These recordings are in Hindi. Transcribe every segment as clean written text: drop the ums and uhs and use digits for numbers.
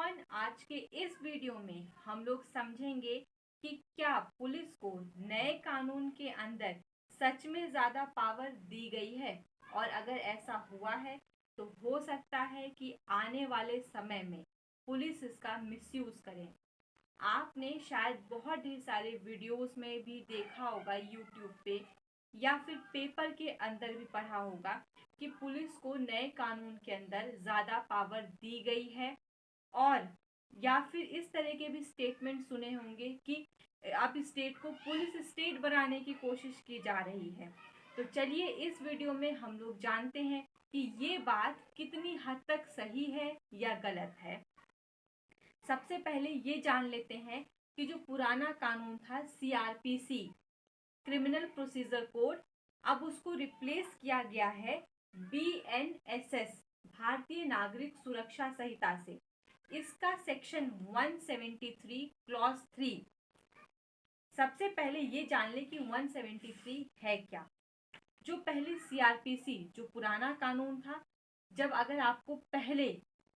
एवरीवन, आज के इस वीडियो में हम लोग समझेंगे कि क्या पुलिस को नए कानून के अंदर सच में ज्यादा पावर दी गई है, और अगर ऐसा हुआ है तो हो सकता है कि आने वाले समय में पुलिस इसका मिसयूज करे। आपने शायद बहुत ढेर सारे वीडियोस में भी देखा होगा, यूट्यूब पे या फिर पेपर के अंदर भी पढ़ा होगा कि पुलिस को नए कानून के अंदर ज्यादा पावर दी गई है। और या फिर इस तरह के भी स्टेटमेंट सुने होंगे कि अब स्टेट को पुलिस स्टेट बनाने की कोशिश की जा रही है। तो चलिए इस वीडियो में हम लोग जानते हैं कि ये बात कितनी हद तक सही है या गलत है। सबसे पहले ये जान लेते हैं कि जो पुराना कानून था सीआरपीसी, क्रिमिनल प्रोसीजर कोड, अब उसको रिप्लेस किया गया है बीएनएसएस, भारतीय नागरिक सुरक्षा संहिता से। इसका सेक्शन 173 क्लॉज 3। सबसे पहले ये जान ले कि 173 है क्या। जो पहले सीआरपीसी, जो पुराना कानून था, जब अगर आपको पहले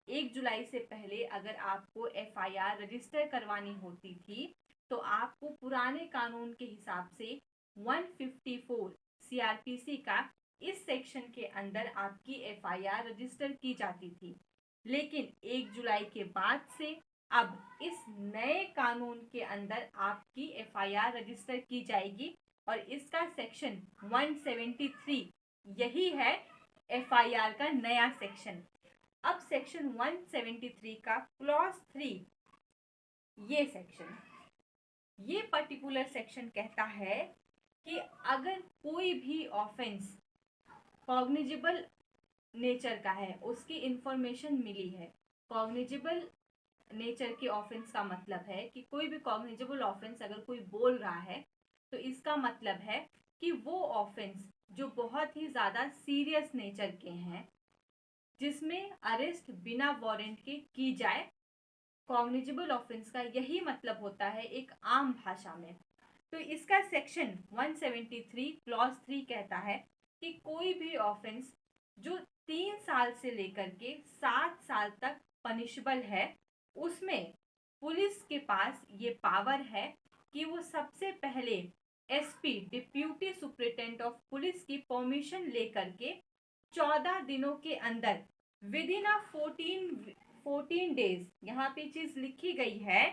1 जुलाई से पहले अगर आपको एफआईआर रजिस्टर करवानी होती थी तो आपको पुराने कानून के हिसाब से 154 सीआरपीसी का इस सेक्शन के अंदर आपकी एफआईआर रजिस्टर की जाती थी। लेकिन 1 जुलाई के बाद से अब इस नए कानून के अंदर आपकी एफआईआर रजिस्टर की जाएगी, और इसका सेक्शन 173 यही है एफआईआर का नया सेक्शन। अब सेक्शन 173 का क्लॉज 3, ये सेक्शन, ये पर्टिकुलर सेक्शन कहता है कि अगर कोई भी ऑफेंस कॉग्निजेबल नेचर का है, उसकी इंफॉर्मेशन मिली है। कॉग्निजेबल नेचर के ऑफेंस का मतलब है कि कोई भी कॉग्निजेबल ऑफेंस अगर कोई बोल रहा है तो इसका मतलब है कि वो ऑफेंस जो बहुत ही ज़्यादा सीरियस नेचर के हैं, जिसमें अरेस्ट बिना वारंट के की जाए। कॉग्निजेबल ऑफेंस का यही मतलब होता है एक आम भाषा में। तो इसका सेक्शन 173 क्लॉज 3 कहता है कि कोई भी ऑफेंस जो 3 साल से लेकर के 7 साल तक पनिशबल है, उसमें पुलिस के पास ये पावर है कि वो सबसे पहले SP, deputy superintendent of police की परमिशन लेकर के 14 दिनों के अंदर, विद इन अ 14 डेज, यहाँ पे चीज लिखी गई है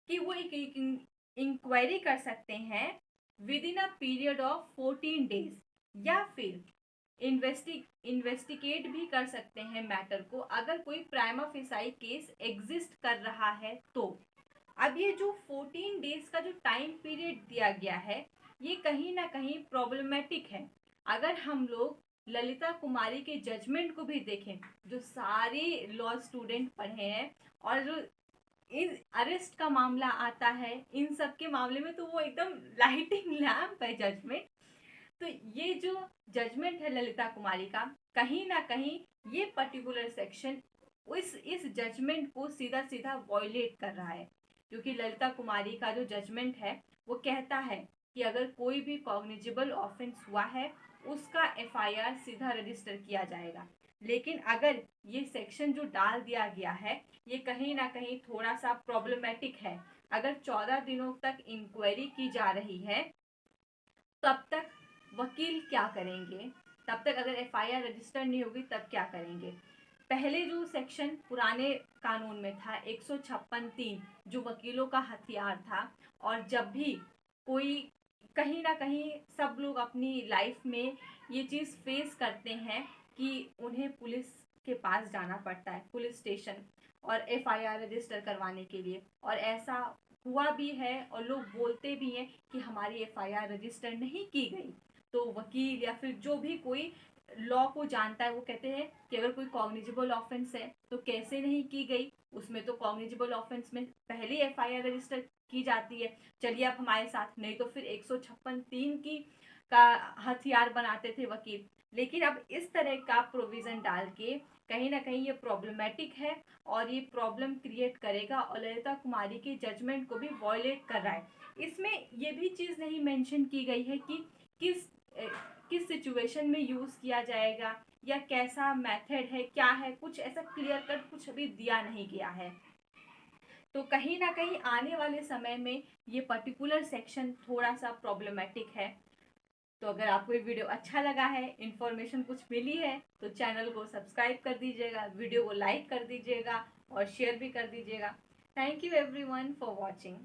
कि वो एक इंक्वायरी कर सकते हैं with in a period of 14 days, या फिर इन्वेस्टिगेट भी कर सकते हैं मैटर को अगर कोई प्राइमा फेसाई केस एग्जिस्ट कर रहा है तो। अब ये जो 14 डेज का जो टाइम पीरियड दिया गया है, ये कहीं ना कहीं प्रॉब्लमेटिक है। अगर हम लोग ललिता कुमारी के जजमेंट को भी देखें, जो सारे लॉ स्टूडेंट पढ़े हैं, और जो इन अरेस्ट का मामला आता है, इन सब के मामले में तो वो एकदम लाइटिंग लैम्प है जजमेंट। तो ये जो जजमेंट है ललिता कुमारी का, कहीं ना कहीं ये पर्टिकुलर सेक्शन इस जजमेंट को सीधा सीधा वॉयलेट कर रहा है, क्योंकि ललिता कुमारी का जो जजमेंट है वो कहता है कि अगर कोई भी कॉग्निजेबल ऑफेंस हुआ है उसका एफआईआर सीधा रजिस्टर किया जाएगा। लेकिन अगर ये सेक्शन जो डाल दिया गया है, ये कहीं ना कहीं थोड़ा सा प्रॉब्लमेटिक है। अगर 14 दिनों तक इंक्वायरी की जा रही है, तब तक वकील क्या करेंगे, तब तक अगर एफआईआर रजिस्टर नहीं होगी तब क्या करेंगे। पहले जो सेक्शन पुराने कानून में था 156(3), जो वकीलों का हथियार था, और जब भी कोई, कहीं ना कहीं सब लोग अपनी लाइफ में ये चीज़ फेस करते हैं कि उन्हें पुलिस के पास जाना पड़ता है, पुलिस स्टेशन, और एफआईआर रजिस्टर करवाने के लिए। और ऐसा हुआ भी है और लोग बोलते भी हैं कि हमारी एफआईआर रजिस्टर नहीं की गई। तो वकील या फिर जो भी कोई लॉ को जानता है वो कहते हैं कि अगर कोई कॉग्निजेबल ऑफेंस है तो कैसे नहीं की गई, उसमें तो कॉग्निजेबल ऑफेंस में पहले एफआईआर रजिस्टर की जाती है, चलिए आप हमारे साथ। नहीं तो फिर 156(3) की का हथियार बनाते थे वकील। लेकिन अब इस तरह का प्रोविजन डाल के कहीं ना कहीं ये प्रॉब्लमेटिक है, और ये प्रॉब्लम क्रिएट करेगा, और ललिता कुमारी के जजमेंट को भी वॉयलेट कर रहा है। इसमें ये भी चीज़ नहीं मेंशन की गई है कि किस किस सिचुएशन में यूज़ किया जाएगा या कैसा मेथड है, क्या है, कुछ ऐसा क्लियर कट कुछ अभी दिया नहीं गया है। तो कहीं ना कहीं आने वाले समय में ये पर्टिकुलर सेक्शन थोड़ा सा प्रॉब्लमेटिक है। तो अगर आपको ये वीडियो अच्छा लगा है, इन्फॉर्मेशन कुछ मिली है, तो चैनल को सब्सक्राइब कर दीजिएगा, वीडियो को लाइक कर दीजिएगा और शेयर भी कर दीजिएगा। Thank you everyone for watching.